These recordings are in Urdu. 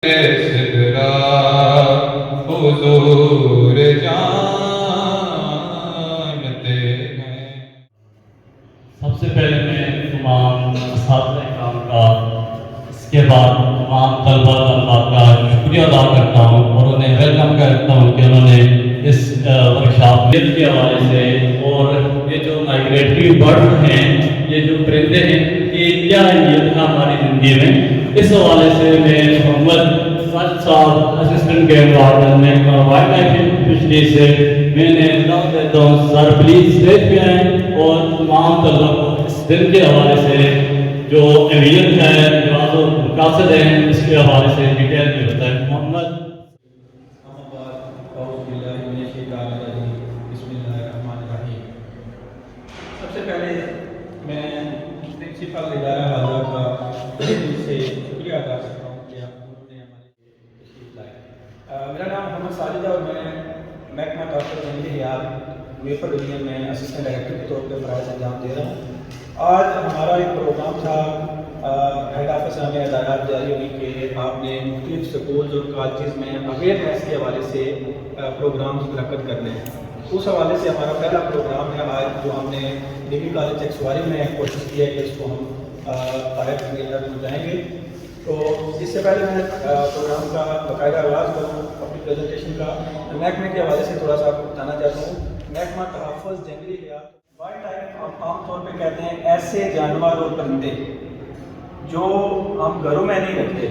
سدرا حضور جانتے ہیں۔ سب سے پہلے میں تمام اساتذہ کرام کا، اس کے بعد تمام طلباء طالبات کا شکریہ ادا کرتا ہوں اور انہیں ویلکم کرتا ہوں کہ انہوں نے اس ورکشاپ کے حوالے سے، اور یہ جو مائگریٹری برڈ ہیں، یہ جو پرندے ہیں، یہ کیا اہمیت ہے ہماری زندگی میں، اس حوالے سے میں محمد ساجد صاحب اسسٹنٹ گیم وارڈن میں وائلڈ لائف فشری سے میں نے اطلاع دیتا ہوں۔ سر پلیز اسٹیج پہ آئیں اور تمام طلبا کو اس دن کے حوالے سے جو اہمیت ہے، جو مقاصد ہیں، اس کے حوالے سے ڈیٹیل میں بتائیں۔ محمد سب سے پہلے میں پرنسپل ادارہ حاضرہ کا دل سے شکریہ ادا کرتا ہوں کہ انہوں نے ہمارے لیے تشریف لائے۔ میرا نام محمد ساجد ہے اور میں محکمہ تحفظ جنگلی حیات ویفر ڈویژن میں اسسٹنٹ ڈائریکٹر کے طور پہ فرائض انجام دے رہا ہوں۔ آج ہمارا ایک پروگرام تھا ہیڈ آفس ہمیں ہدایات جاری ہوئی کہ آپ نے مختلف سکولز اور کالجز میں اویئرنیس کے حوالے سے پروگرامز منعقد کرنے ہیں۔ اس حوالے سے ہمارا پہلا پروگرام ہے آج، جو ہم نے ڈگری کالج چکسواری میں کوشش کی ہے کہ اس کو ہم قائم جائیں گے۔ تو اس سے پہلے میں پروگرام کا باقاعدہ آغاز کروں اپنی پریزنٹیشن کا، محکمے کے حوالے سے تھوڑا سا آپ کو بتانا چاہتا ہوں۔ محکمہ تحفظ جنگلی حیات وائلڈ لائف ہم عام طور پہ کہتے ہیں ایسے جانور اور پرندے جو ہم گھروں میں نہیں رکھتے،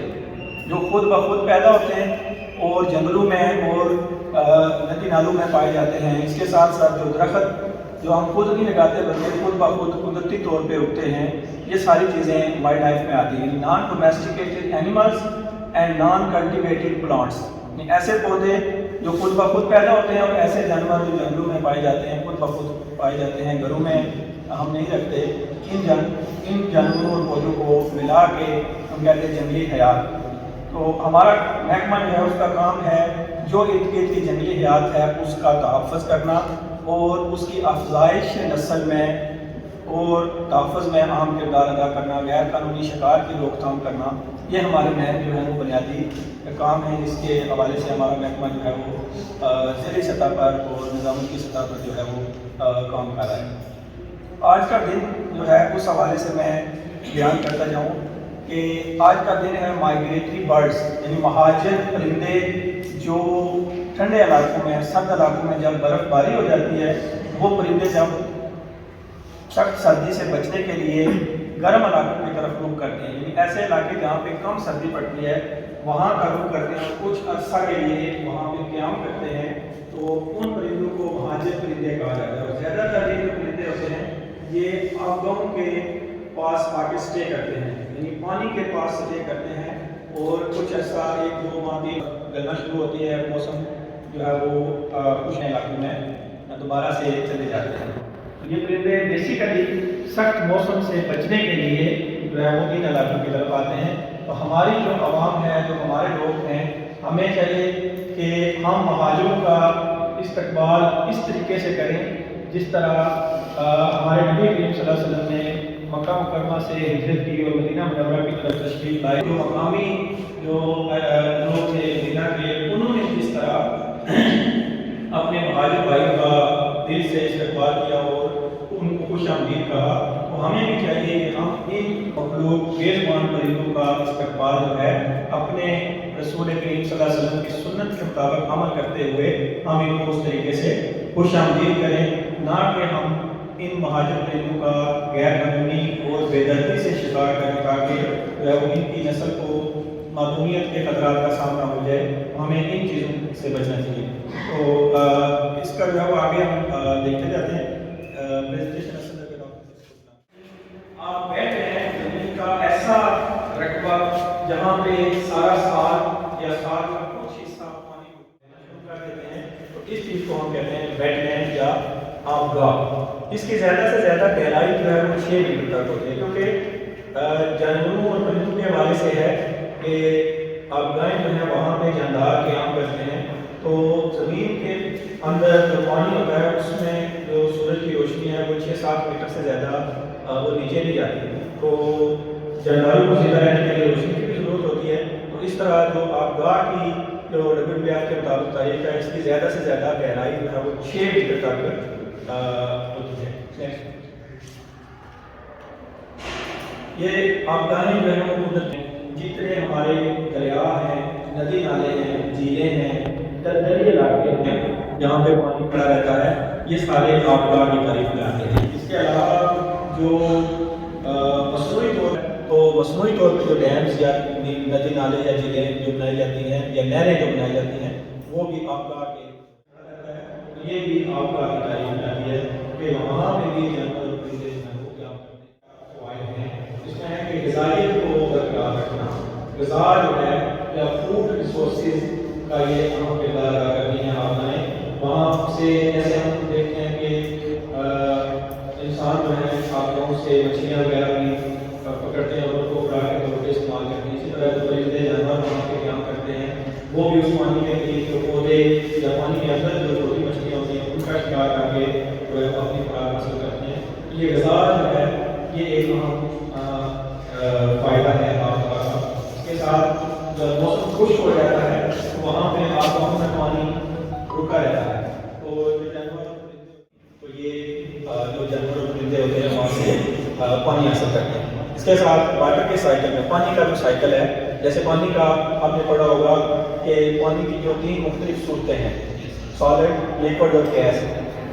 جو خود بخود پیدا ہوتے ہیں اور جنگلوں میں اور ندی نالوں میں پائے جاتے ہیں۔ اس کے ساتھ ساتھ جو درخت جو ہم خود نہیں لگاتے بلکہ خود بخود قدرتی طور پہ اگتے ہیں، یہ ساری چیزیں وائلڈ لائف میں آتی ہیں۔ Non domesticated animals and non cultivated plants, ایسے پودے جو خود بخود پیدا ہوتے ہیں اور ایسے جانور جو جنگلوں میں پائے جاتے ہیں، خود بخود پائے جاتے ہیں، گھروں میں ہم نہیں رکھتے۔ ان جانوروں اور پودوں کو ملا کے ہم کہتے ہیں جنگلی حیات۔ تو ہمارا محکمہ جو ہے اس کا کام ہے جو ارد گرد کی جنگلی حیات ہے اس کا تحفظ کرنا اور اس کی افزائش نسل میں اور تحفظ میں اہم کردار ادا کرنا، غیر قانونی شکار کی روک تھام کرنا، یہ ہمارے محکمے جو ہے وہ بنیادی کام ہے، جس کے حوالے سے ہمارا محکمہ جو ہے وہ ذیلی سطح پر اور نظامت کی سطح پر جو ہے وہ کام کر رہا ہے۔ آج کا دن جو ہے اس حوالے سے میں بیان کرتا جاؤں کہ آج کا دن ہے مائگریٹری برڈز، یعنی مہاجر پرندے جو ٹھنڈے علاقوں میں، سرد علاقوں میں جب برف باری ہو جاتی ہے، وہ پرندے جب سخت سردی سے بچنے کے لیے گرم علاقوں کی طرف رخ کرتے ہیں، یعنی ایسے علاقے جہاں پہ کم سردی پڑتی ہے وہاں کا رخ کرتے ہیں اور کچھ عرصہ کے لیے وہاں پہ قیام کرتے ہیں، تو ان پرندوں کو مہاجر پرندے کہا جاتا ہے۔ اور زیادہ تر یہ جو پرندے ہوتے ہیں یہ آبگاہوں کے پاس آ کے سٹے کرتے ہیں، یعنی پانی کے پاس سٹے کرتے ہیں اور کچھ عرصہ 1-2 ماہ بھی گلنا شروع ہوتی ہے، موسم جو ہے وہ کچھ علاقوں میں دوبارہ سے چلے جاتے ہیں۔ یہ پرندے بیسیکلی سخت موسم سے بچنے کے لیے جو ہے وہ ان علاقوں کی طرف آتے ہیں۔ تو ہماری جو عوام ہے، جو ہمارے لوگ ہیں، ہمیں چاہیے کہ ہم مہاجروں کا استقبال اس طریقے سے کریں جس طرح ہمارے نبی کریم صلی اللہ علیہ وسلم نے مکہ مکرمہ سے ہجرت کی اور مدینہ منورہ کی طرف تشریف لائے۔ جو مقامی جو لوگ تھے مدینہ کے، انہوں نے جس طرح اپنے مہاجر بھائیوں کا دل سے استقبال کیا اور ان کو خوش آمدید کہا، تو ہمیں بھی چاہیے کہ ہم ان مخلوق میزبان پرندوں کا استقبال جو ہے اپنے رسول کریم صلی اللہ علیہ وسلم کی سنت کے مطابق عمل کرتے ہوئے ہم ان کو اس طریقے سے خوش آمدید کریں، نہ کہ ہم ان مہاجر پرندوں کا غیر قانونی اور بے دردی سے شکار کریں تاکہ ان کی نسل کو معدومیت کے خطرات کا سامنا ہو جائے۔ ہمیں ان چیزوں سے بچنا چاہیے۔ تو اس کا جو ہے آگے ہم دیکھتے جاتے ہیں۔ پریزنٹیشن آپ بیٹھ رہے ہیں زمین کا ایسا رقبہ جہاں پہ سارا سال یا سال کا کچھ حصہ پانی کو شروع کر دیتے ہیں، تو اس چیز کو ہم کہتے ہیں ویٹ لینڈ یا آبگاہ۔ اس کی زیادہ سے زیادہ گہرائی جو ہے وہ 6 میٹر تک ہوتی ہے، کیونکہ جانوروں اور پرندوں کے حوالے سے ہے کہ آبگاہیں جو ہیں وہاں پہ جاندار قیام کرتے ہیں، تو زمین کے اندر جو پانی ہوتا ہے اس میں جو سورج کی روشنی ہے وہ 6-7 میٹر سے زیادہ وہ نیچے نہیں جاتی، تو جانداروں کو زندہ رہنے کے لیے روشنی کی بھی ضرورت ہوتی ہے۔ تو تو اس طرح جو آبگاہ کی جو WPR کے مطابق تاریخ ہے، اس کی زیادہ سے زیادہ گہرائی جو ہے وہ 6 میٹر تک ہوتی ہے۔ یہ آبگاہیں جو ہیں وہ قدرت میں جتنے ہمارے دریا ہیں، ندی نالے ہیں، جھیلیں ہیں، دلدلی علاقے ہیں جہاں پہ پانی پڑا رہتا ہے، یہ سارے آبگاہ کی تعریف میں آتے ہیں۔ اس کے علاوہ جو مصنوعی طور پہ جو ڈیمز یا ندی نالے یا جھیلیں جو بنائی جاتی ہیں یا نہریں جو بنائی جاتی ہیں، وہ بھی آبگاہ کے، یہ بھی آبگاہ کی تعریف میں آتی ہے کہ وہاں پہ بھی جانور اور پرندے جو ہیں وہ کیا کرتے ہیں، فوائد ہیں۔ اس میں ہے کہ غذائیت کو برقرار رکھنا، غذا جو ہے یا فوڈ ریسورسز کا یہ اہم کردار ادا کرتی ہیں آبگاہیں۔ وہاں سے جیسے ہم دیکھتے ہیں کہ انسان جو ہے آبگاہوں سے مچھلیاں وغیرہ بھی پکڑتے ہیں اور ان کو خوراک کے طور پہ استعمال کرتے ہیں۔ اسی طرح جو پرندے جانور وہاں پہ قیام کرتے ہیں، وہ بھی اس پانی کے نیچے جو پودے یا پانی کے اندر جو چھوٹی مچھلیاں ہوتی ہیں ان کا شکار کر کے جو ہے اپنی خوراک حاصل کرتے ہیں۔ یہ غذا جو ہے یہ ایک اہم فائدہ ہے آبگاہ کا۔ اس کے ساتھ جب موسم خشک ہو جاتا ہے تو وہاں پہ آبگاہوں میں پانی رکا رہتا ہے، تو جو جانور تو یہ جو جانور اور پرندے ہوتے ہیں وہاں سے پانی حاصل کرتے ہیں۔ اس کے ساتھ واٹر کے سائیکل میں پانی کا جو سائیکل ہے، جیسے پانی کا آپ نے پڑھا ہوگا کہ پانی کی جو 3 مختلف صورتیں ہیں، سالڈ، لیکوڈ اور گیس۔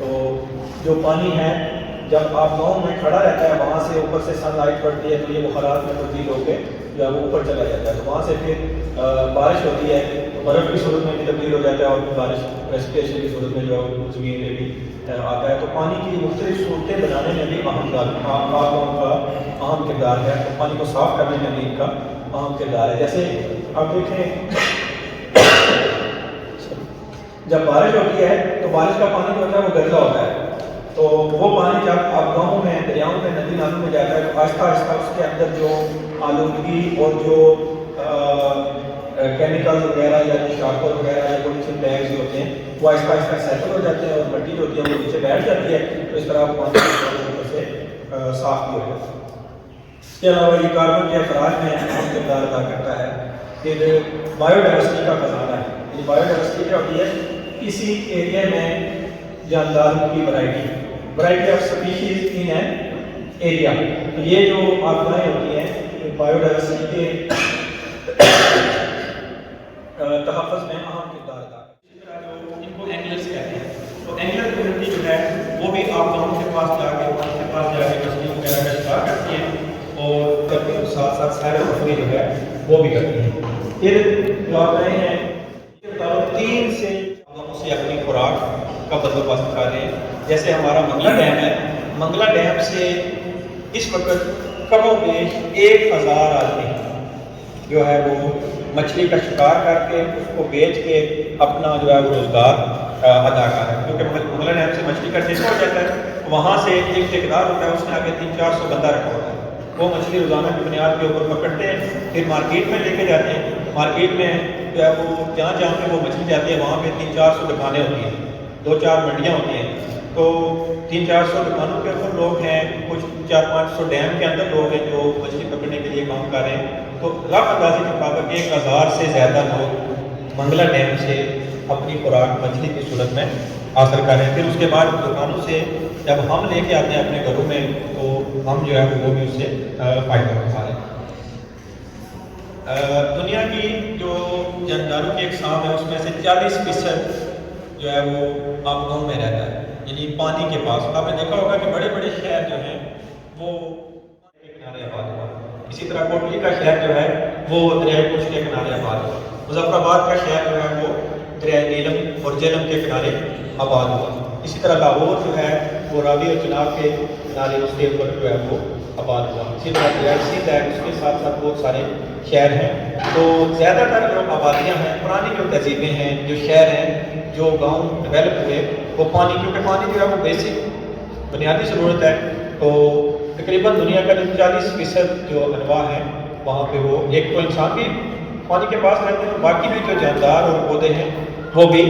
تو جو پانی ہے جب آپ گاؤں میں کھڑا رہتا ہے وہاں سے اوپر سے سن لائٹ پڑتی ہے تو یہ بخارات میں تبدیل ہو کے جو ہے وہ اوپر چلا جاتا ہے، تو وہاں سے پھر بارش ہوتی ہے تو برف کی صورت میں بھی تبدیل ہو جاتا ہے اور پھر بارش پریسپیٹیشن کی صورت میں جو زمین پہ بھی آتا ہے۔ تو پانی کی مختلف صورتیں بنانے میں بھی آبگاہوں کا اہم کردار ہے، تو پانی کو صاف کرنے میں بھی ان کا اہم کردار ہے۔ جیسے آپ دیکھیں جب بارش ہوتی ہے تو بارش کا پانی جو ہوتا ہے وہ گندا ہوتا ہے، تو وہ پانی جب آبگاہوں میں، دریاؤں میں، ندی نالوں میں جاتا ہے تو آہستہ آہستہ اس کے اندر جو آلودگی اور جو کیمیکلز وغیرہ یا جو شارکول وغیرہ یا پولیتھین بیگز جو ہوتے ہیں وہ آہستہ آہستہ سیٹل ہو جاتے ہیں اور مٹی جو ہوتی ہے وہ نیچے بیٹھ جاتی ہے، تو اس طرح پانی سے صاف بھی ہو جاتا ہے۔ اس کے علاوہ یہ کاربن کے اخراج میں اہم کردار ادا کرتا ہے۔ پھر بایو ڈائورسٹی کا خزانہ ہے۔ یہ بایو ڈائورسٹی کیا ہوتی ہے؟ کسی ایریا میں جانداروں کی variety of species in an area, تو یہ جو آبگاہیں ہوتی ہیں بایو ڈائورسٹی کے تحفظ میں اہم کردار ادا کرتی ہے۔ اسی طرح جو ان کو اینگلرز کہتے ہیں، تو اینگلر کمیونٹی جو ہے وہ بھی آبگاہوں کے پاس جا کے مچھلی وغیرہ کا شکار کرتی ہیں اور کرتی ہیں، ساتھ ساتھ سیر و تفریح جو ہے وہ بھی کرتی ہیں۔ پھر جو آبگاہیں ہیں 3 سے اپنی خوراک کا بندوبست کر رہے ہیں۔ جیسے ہمارا منگلہ ڈیم ہے، منگلہ ڈیم سے اس وقت کم و بیش 1000 آدمی جو ہے وہ مچھلی کا شکار کر کے اس کو بیچ کے اپنا جو ہے وہ روزگار ادا کر رہا ہے، کیونکہ منگلہ ڈیم سے مچھلی کا ٹیسٹ ہو جاتا ہے، وہاں سے ایک ٹھیکیدار ہوتا ہے، اس نے آگے 300-400 بندہ رکھا ہوتا ہے، وہ مچھلی روزانہ کی بنیاد کے اوپر پکڑتے ہیں، پھر مارکیٹ میں لے کے جاتے ہیں۔ مارکیٹ میں جو ہے وہ جہاں جہاں پہ وہ مچھلی جاتی ہے وہاں پہ 300-400 دکانیں ہوتی ہیں، 2-4 منڈیاں ہوتی ہیں، تو 300-400 دکانوں کے اوپر لوگ ہیں، کچھ 400-500 ڈیم کے اندر لوگ ہیں جو مچھلی پکڑنے کے لیے کام کر رہے ہیں، تو رف اندازی کے مطابق 1000 سے زیادہ لوگ منگلہ ڈیم سے اپنی خوراک مچھلی کی صورت میں حاصل کر رہے ہیں۔ پھر اس کے بعد دکانوں سے جب ہم لے کے آتے ہیں اپنے گھروں میں تو ہم جو ہے وہ بھی اس سے فائدہ اٹھا رہے ہیں۔ دنیا کی جو جانداروں کی اقسام ہے اس میں سے 40% جو ہے وہ آبگاہوں میں رہتا ہے، یعنی پانی کے پاس۔ آپ نے دیکھا ہوگا کہ بڑے بڑے شہر جو ہیں وہ پانی کے کنارے آباد ہوا، اسی طرح کوٹلی کا شہر جو ہے وہ دریائے پنچ کے کنارے آباد ہوا، مظفر آباد کا شہر جو ہے وہ دریائے نیلم اور جہلم کے کنارے آباد ہوا، اسی طرح لاہور جو ہے وہ راوی اور چناب کے کنارے اس کے اوپر جو ہے وہ آباد ہوا، اسی طرح دریائے سندھ ہے، اس کے ساتھ ساتھ بہت سارے شہر ہیں۔ تو زیادہ تر جو آبادیاں ہیں، پرانی جو تہذیبیں ہیں، جو شہر ہیں، جو گاؤں ڈیولپ ہوئے، وہ پانی، کیونکہ پانی جو ہے وہ بیسک بنیادی ضرورت ہے، تو تقریباً دنیا کا جو 40% جو انواع ہیں وہاں پہ وہ ایک تو انسان بھی پانی کے پاس رہتے ہیں اور باقی بھی جو جاندار اور پودے ہیں وہ بھی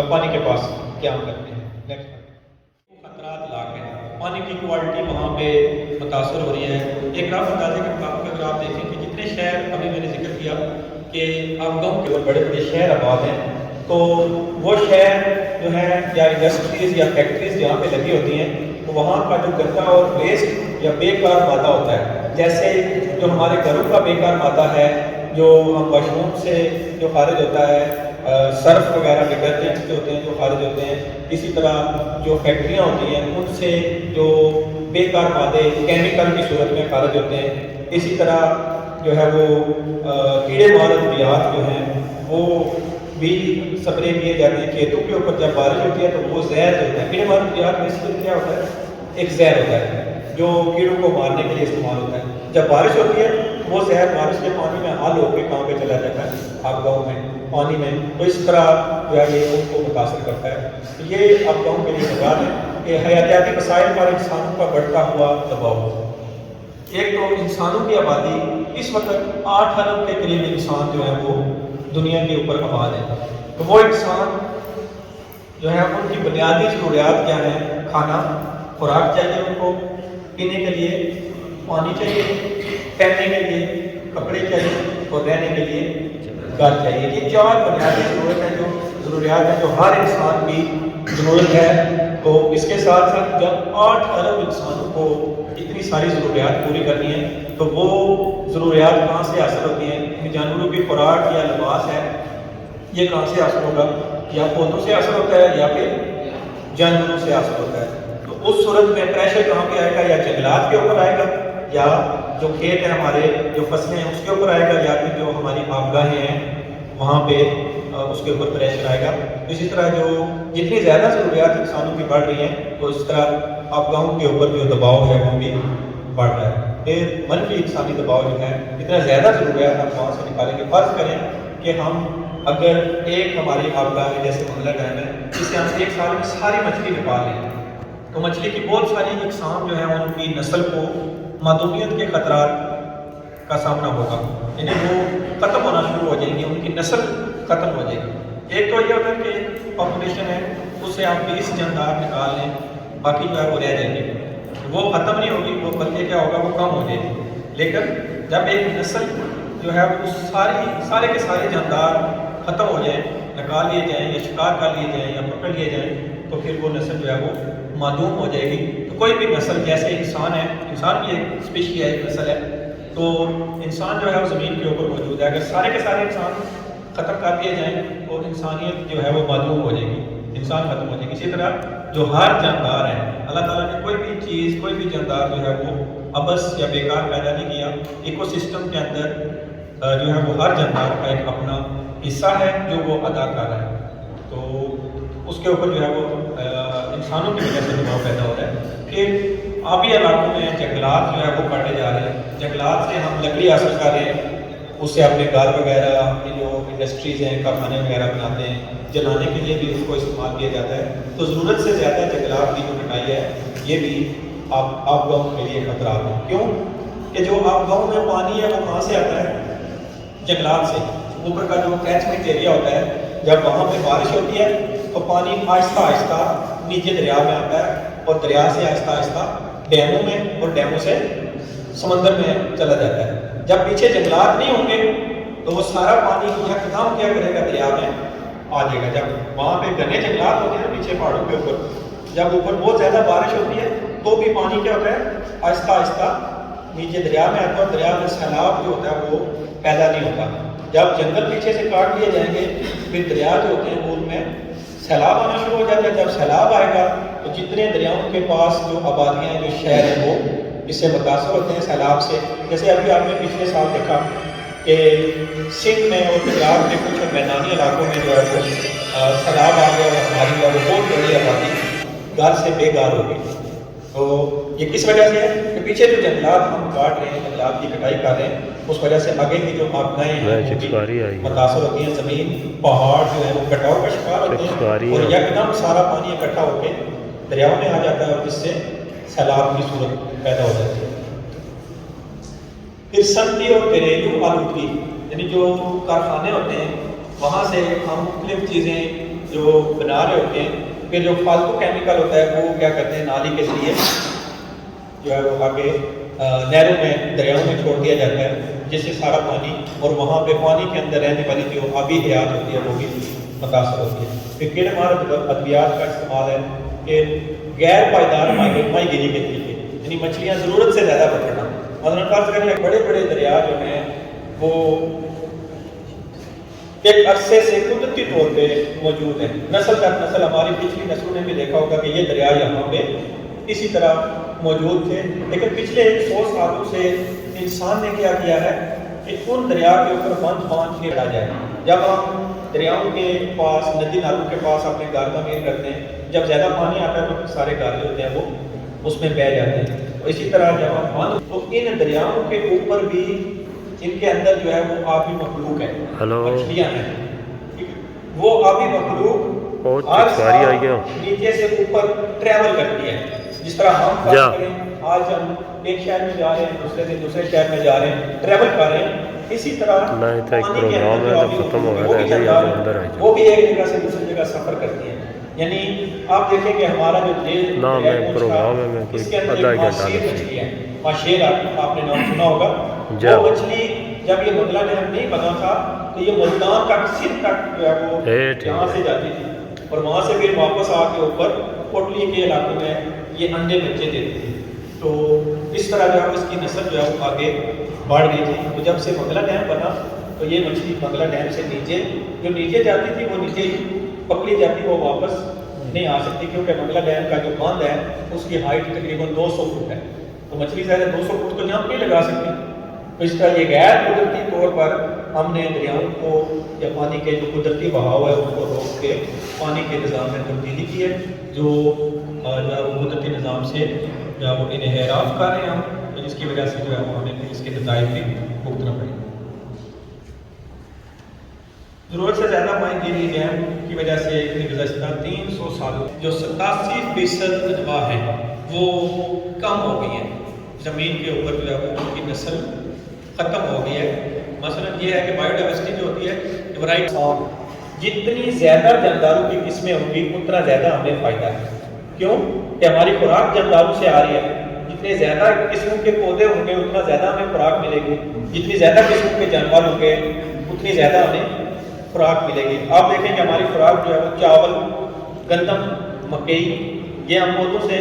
پانی کے پاس قیام کرتے ہیں۔ خطرات لاحق ہیں، پانی کی کوالٹی وہاں پہ متاثر ہو رہی ہے۔ ایک رف اندازے کے مطابق اگر آپ دیکھیں کہ جتنے شہر ابھی میں نے ذکر کیا کہ آپ گاؤں کے بڑے بڑے شہر آباد ہیں، تو وہ شہر جو ہیں یا انڈسٹریز یا فیکٹریز جہاں پہ لگی ہوتی ہیں، تو وہاں کا جو گندا اور ویسٹ یا بیکار مادہ ہوتا ہے، جیسے جو ہمارے گھروں کا بیکار مادہ ہے، جو ہم واش روم سے جو خارج ہوتا ہے، سرف وغیرہ ڈٹرجنٹس جو ہوتے ہیں جو خارج ہوتے ہیں، اسی طرح جو فیکٹریاں ہوتی ہیں ان سے جو بیکار مادے کیمیکل کی صورت میں خارج ہوتے ہیں، اسی طرح جو ہے وہ کیڑے مار ادویات جو ہیں وہ بھی سپرے کیے جاتے ہیں کھیتوں کے اوپر جب بارش ہوتی ہے تو وہ زہر جو ہوتا ہے، کیڑے مار ادویات بیسیکلی کیا ہوتا ہے، ایک زہر ہوتا ہے جو کیڑوں کو مارنے کے لیے استعمال ہوتا ہے۔ جب بارش ہوتی ہے وہ زہر بارش کے پانی میں حل ہو کے کہاں پہ چلا جاتا ہے، آپ گاؤں میں پانی میں، تو اس طرح جو ہے یہ ان کو متاثر کرتا ہے۔ یہ آپ گاؤں کے لیے بات ہے کہ حیاتیاتی مسائل پر انسانوں کا بڑھتا ہوا دباؤ۔ ایک تو انسانوں کی آبادی اس وقت 8 ارب کے قریب انسان جو ہے وہ دنیا کے اوپر آباد ہے، تو وہ انسان جو ہے ان کی بنیادی ضروریات کیا ہیں؟ کھانا، خوراک چاہیے ان کو، پینے کے لیے پانی چاہیے، پہننے کے لیے کپڑے چاہیے اور رہنے کے لیے گھر چاہیے۔ یہ 4 بنیادی ضروریات ہیں جو ہر انسان کی ضرورت ہے۔ تو اس کے ساتھ ساتھ جب 8 ارب انسانوں کو اتنی ساری ضروریات پوری کرنی ہے تو وہ ضروریات کہاں سے حاصل ہوتی ہیں؟ جانوروں کی خوراک یا لباس ہے، یہ کہاں سے حاصل ہوگا؟ یا پودوں سے حاصل ہوتا ہے یا پھر جانوروں سے حاصل ہوتا ہے۔ تو اس صورت میں پریشر کہاں پہ آئے گا؟ یا جنگلات کے اوپر آئے گا، یا جو کھیت ہیں ہمارے جو فصلیں ہیں اس کے اوپر آئے گا، یا پھر جو ہماری آبگاہیں ہیں وہاں پہ اس کے اوپر پریشر آئے گا۔ اسی طرح جو جتنی زیادہ ضروریات انسانوں کی بڑھ رہی ہیں تو اس طرح آبگاہوں کے اوپر جو دباؤ ہے وہ بھی بڑھ رہا ہے۔ پھر منفی انسانی دباؤ جو ہے، اتنا زیادہ ضروریات ہم وہاں سے نکالیں گے۔ فرض کریں کہ ہم اگر ایک ہماری آبگاہ ہے جیسے بنگلہ ڈیم ہے، جس سے ہم ایک سال میں ساری مچھلی نکال لیں تو مچھلی کی بہت ساری اقسام جو ہیں ان کی نسل کو معدومیت کے خطرات کا سامنا ہوگا، یعنی وہ ختم ہونا شروع ہو جائیں گی، ان کی نسل ختم ہو جائے گی۔ ایک تو یہ ہوتا ہے کہ پاپولیشن ہے اس سے آپ 20 جاندار نکال لیں، باقی جو ہے وہ رہ جائیں گے، وہ ختم نہیں ہوگی، وہ بلکہ کیا ہوگا، وہ کم ہو جائے گی۔ لیکن جب ایک نسل جو ہے وہ سارے کے سارے جاندار ختم ہو جائیں، نکال لیے جائیں یا شکار کر لیے جائیں یا پکڑ لیے جائیں، تو پھر وہ نسل جو ہے وہ معدوم ہو جائے گی۔ تو کوئی بھی نسل، جیسے انسان ہے، انسان بھی ایک اسپیشی ہے، ایک نسل ہے، تو انسان جو ہے وہ زمین کے اوپر موجود ہے، اگر سارے کے سارے انسان ختم کر دیے جائیں تو انسانیت جو ہے وہ معدوم ہو جائے گی، انسان ختم ہو جائے گی۔ اسی طرح جو ہر جاندار ہے، اللہ تعالیٰ نے کوئی بھی چیز، کوئی بھی جاندار جو ہے وہ عبث یا بیکار پیدا نہیں کیا۔ ایکو سسٹم کے اندر جو ہے وہ ہر جاندار کا ایک اپنا حصہ ہے جو وہ ادا کر رہا ہے، تو اس کے اوپر جو ہے وہ انسانوں کی وجہ سے دباؤ پیدا ہو رہا ہے۔ پھر آبی علاقوں میں جنگلات جو ہے وہ کاٹے جا رہے ہیں، جنگلات سے ہم لکڑی حاصل کر رہے ہیں، اس سے اپنے گھر وغیرہ، اپنی جو انڈسٹریز ہیں، کارخانے وغیرہ بناتے ہیں، جلانے کے لیے بھی اس کو استعمال کیا جاتا ہے۔ تو ضرورت سے زیادہ جنگلات کی جو کٹائی ہے یہ بھی آپ گاؤں کے لیے خطرات ہیں۔ کیوں کہ جو آپ گاؤں میں پانی ہے وہ کہاں سے آتا ہے؟ جنگلات سے۔ اوپر کا جو کیچمنٹ ایریا ہوتا ہے، جب وہاں پہ بارش ہوتی ہے تو پانی آہستہ آہستہ نیچے دریا میں آتا ہے اور دریا سے آہستہ آہستہ ڈیموں میں اور ڈیموں سے سمندر میں چلا جاتا ہے۔ جب پیچھے جنگلات نہیں ہوں گے تو وہ سارا پانی یکدم کیا کرے گا، دریا میں آ جائے گا۔ جب وہاں پہ گھنے جنگلات ہوتے ہیں پیچھے پہاڑوں کے اوپر، جب اوپر بہت زیادہ بارش ہوتی ہے تو بھی پانی کیا ہوتا ہے، آہستہ آہستہ نیچے دریا میں آتا ہے اور دریا میں سیلاب جو ہوتا ہے وہ پیدا نہیں ہوتا۔ جب جنگل پیچھے سے کاٹ لیے جائیں گے پھر دریا جو ہوتے ہیں ان میں سیلاب آنا شروع ہو جاتا ہے۔ جب سیلاب آئے گا تو جتنے دریاؤں کے پاس جو آبادیاں ہیں، جو شہر ہیں، وہ اس سے متاثر ہوتے ہیں سیلاب سے۔ جیسے ابھی آپ نے پچھلے سال دیکھا کہ سندھ میں اور پنجاب کے کچھ میدانی علاقوں میں جو ہے وہ سیلاب آ گیا اور ہماری جو بہت بڑی آبادی گھر سے بے گھر ہو گئی۔ تو یہ کس وجہ سے ہے کہ پیچھے جو جنگلات ہم کاٹ رہے ہیں، جنگلات کی کٹائی کر رہے ہیں، اس وجہ سے آگے کی جو آبگاہیں ہیں وہ متاثر ہوتی ہیں، زمین پہاڑ جو ہے وہ کٹاؤ کا شکار ہوتے ہیں اور یکدم سارا پانی اکٹھا ہو کے دریاؤں میں آ جاتا ہے اور جس سے سیلاب کی صورت پیدا ہو جاتی ہے۔ پھر صنعتی اور گھریلو آلودگی، یعنی جو کارخانے ہوتے ہیں وہاں سے ہم مختلف چیزیں جو بنا رہے ہوتے ہیں، پھر جو فالتو کیمیکل ہوتا ہے وہ کیا کرتے ہیں، نالی کے ذریعے جو ہے وہ آگے نہروں میں، دریاؤں میں چھوڑ دیا جاتا ہے، جیسے سارا پانی، اور وہاں پہ پانی کے اندر رہنے والی جو آبی حیات ہوتی ہے وہ بھی متاثر ہوتی ہے۔ پھر کیڑے مار ادویات کا استعمال ہے کہ غیر پائیدار ماہی گیری کے طریقے، یعنی مچھلیاں ضرورت سے زیادہ پکڑنا۔ مثلاً فرض کریں بڑے بڑے دریا جو ہیں وہ ایک عرصے سے قدرتی طور پہ موجود ہیں، نسل در نسل ہماری پچھلی نسلوں نے بھی دیکھا ہوگا کہ یہ دریا یہاں پہ اسی طرح موجود تھے، لیکن پچھلے 100 سالوں سے انسان نے کیا کیا ہے کہ ان دریا کے اوپر بند باندھ کے رکھا جائے۔ جب ہم دریاؤں کے پاس، ندی نالوں کے پاس اپنے گھر تعمیر کرتے ہیں، جب زیادہ پانی آتا ہے تو سارے گھر جو ہوتے ہیں وہ اس میں بہہ جاتے ہیں۔ اسی طرح جب ہم بند، تو ان دریاؤں کے اوپر بھی ان کے اندر جو ہے وہ آبی مخلوق ہے، مچھلیاں ہیں، وہ آبی مخلوق ہر سال نیچے سے اوپر ٹریول کرتی ہے۔ جس طرح ہم آج ہم ایک شہر میں جا رہے ہیں، دوسرے سے دوسرے شہر میں جا رہے ہیں، ٹریول کر رہے ہیں، اسی طرح پانی کے اندر جو آبی مخلوق وہ بھی ایک جگہ سے دوسری جگہ سفر کرتی ہیں۔ یعنی آپ دیکھیں کہ ہمارا جو جیل اس کے اندر ایک ماشیر مچھلی ہے، ماشیر آپ نے نام سنا ہوگا۔ وہ مچھلی جب یہ منگلہ ڈیم نہیں بنا تھا تو یہ ملتان تک، سندھ تک جو ہے وہ یہاں سے جاتی تھی، اور وہاں سے پھر واپس آ کے اوپر کوٹلی کے علاقے میں یہ انڈے بچے دیتی تھی۔ تو اس طرح جو ہے اس کی نسل جو ہے وہ آگے بڑھ گئی تھی۔ تو جب سے منگلہ ڈیم بنا تو یہ مچھلی منگلہ ڈیم سے نیچے جو نیچے جاتی تھی وہ نیچے ہی پکڑی جاتی، وہ واپس نہیں آ سکتی، کیونکہ منگلہ ڈیم کا جو باندھ ہے اس کی ہائٹ تقریباً 200 فٹ ہے، تو مچھلی زیادہ 200 فٹ تو جمپ نہیں لگا سکتی۔ تو اس طرح یہ غیر قدرتی طور پر ہم نے دریاؤں کو یا پانی کے جو قدرتی بہاؤ ہے ان کو روک کے پانی کے نظام میں تبدیلی کی ہے، جو ہے وہ قدرتی نظام سے جو ہے وہ انحراف کر رہے ہیں ہم، تو جس کی وجہ سے جو ہے وہ ہمیں اس کے نتائج بھی بھگتنا پڑے۔ ضرورت سے زیادہ ماہی گیری ڈیم کی وجہ سے گزشتہ 300 سالوں جو 87% انواع ہیں وہ کم ہو گئی ہیں، زمین کے اوپر جو ہے وہ ان کی نسل ختم ہو گئی ہے۔ مثلا یہ ہے کہ بایو ڈائیورسٹی جو ہوتی ہے، ورائٹ جتنی زیادہ جانداروں کی قسمیں ہوں گی اتنا زیادہ ہمیں فائدہ ہے۔ کیوں کہ ہماری خوراک جانداروں سے آ رہی ہے، جتنے زیادہ قسموں کے پودے ہوں گے اتنا زیادہ ہمیں خوراک ملے گی، جتنی زیادہ قسموں کے جانور ہوں گے اتنی زیادہ ہمیں خوراک ملے گی۔ آپ دیکھیں کہ ہماری خوراک جو ہے وہ چاول، گندم، مکئی یہ ہم پودوں سے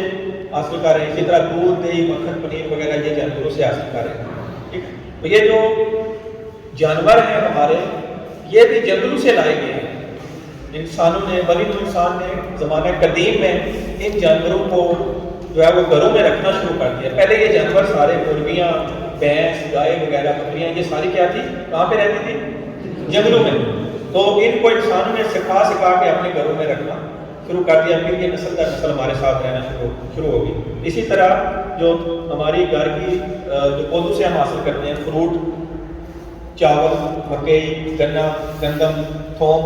حاصل کر رہے ہیں، اسی طرح دودھ، دہی، مکھن، پنیر وغیرہ یہ جانوروں سے حاصل کر رہے ہیں۔ ٹھیک، تو یہ جو جانور ہیں ہمارے یہ بھی جنگلوں سے لائے گئے ہیں۔ انسانوں نے، بنی انسان نے زمانہ قدیم میں ان جانوروں کو جو ہے وہ گھروں میں رکھنا شروع کر دیا۔ پہلے یہ جانور سارے مرغیاں، بھینس، گائے وغیرہ، بکریاں یہ ساری کیا تھی، کہاں پہ رہتی تھی؟ جنگلوں میں۔ تو ان کو انسانوں نے سکھا کے اپنے گھروں میں رکھنا شروع کر دیا، پھر یہ نسل در نسل ہمارے ساتھ رہنا شروع ہوگی۔ اسی طرح جو ہماری گھر کی جو پودوں سے ہم حاصل کرتے ہیں، فروٹ، چاول، مکئی، گنا، گندم، تھوم،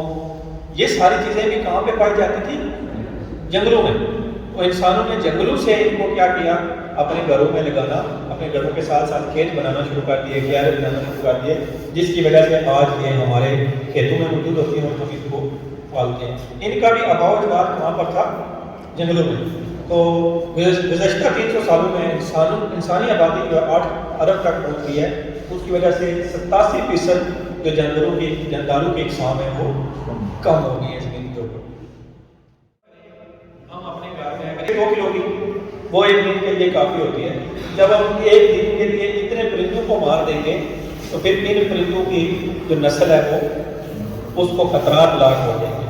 یہ ساری چیزیں بھی کہاں پہ پائی جاتی تھی؟ جنگلوں میں۔ تو انسانوں نے جنگلوں سے ان کو کیا کیا، اپنے گھروں میں لگانا، اپنے گھروں کے ساتھ ساتھ کھیت بنانا شروع کر دیے، کیارے بنانا شروع کر دیے، جس کی وجہ سے آج یہ ہمارے کھیتوں میں موجود ہوتی ہیں اور ہم ان کو پالتے ہیں۔ ان کا بھی آباء و اجداد کہاں پر تھا؟ جنگلوں میں۔ تو گزشتہ 300 سالوں میں انسانی آبادی جو 8 ارب تک پہنچ گئی ہے، اس کی وجہ سے 87% جو جانداروں کی اقسام ہے وہ کم ہو گئی ہے زمین کے اوپر۔ ہم اپنے گھر میں اگر 2 کلو کی وہ ایک دن کے لیے کافی ہوتی ہے، جب ہم ایک دن کے لیے اتنے پرندوں کو مار دیں گے تو پھر ان پرندوں کی جو نسل ہے وہ اس کو خطرات لاحق ہو جائیں گے،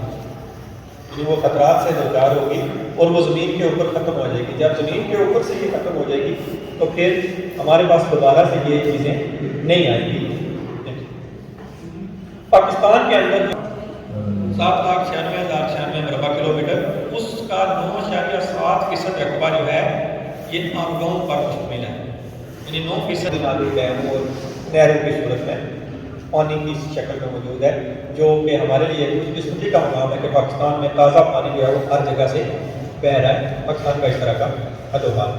یعنی وہ خطرات سے دوچار ہوگی اور وہ زمین کے اوپر ختم ہو جائے گی۔ جب زمین کے اوپر سے یہ ختم ہو جائے گی تو پھر ہمارے پاس دوبارہ سے یہ چیزیں نہیں آئیں گی۔ پاکستان کے اندر 7,96,096 مربع کلومیٹر، اس کا 9.7% رقبہ جو ہے یہ آبگاؤں پر مشتمل ہے، یعنی 9% نالی ڈیم اور نہروں کی صورت میں پانی کی شکل میں موجود ہے، جو کہ ہمارے لیے خوش قسمتی کا مقام ہے کہ پاکستان میں تازہ پانی جو ہے وہ ہر جگہ سے بہہ رہا ہے۔ پاکستان کا اس طرح کا حد و حال۔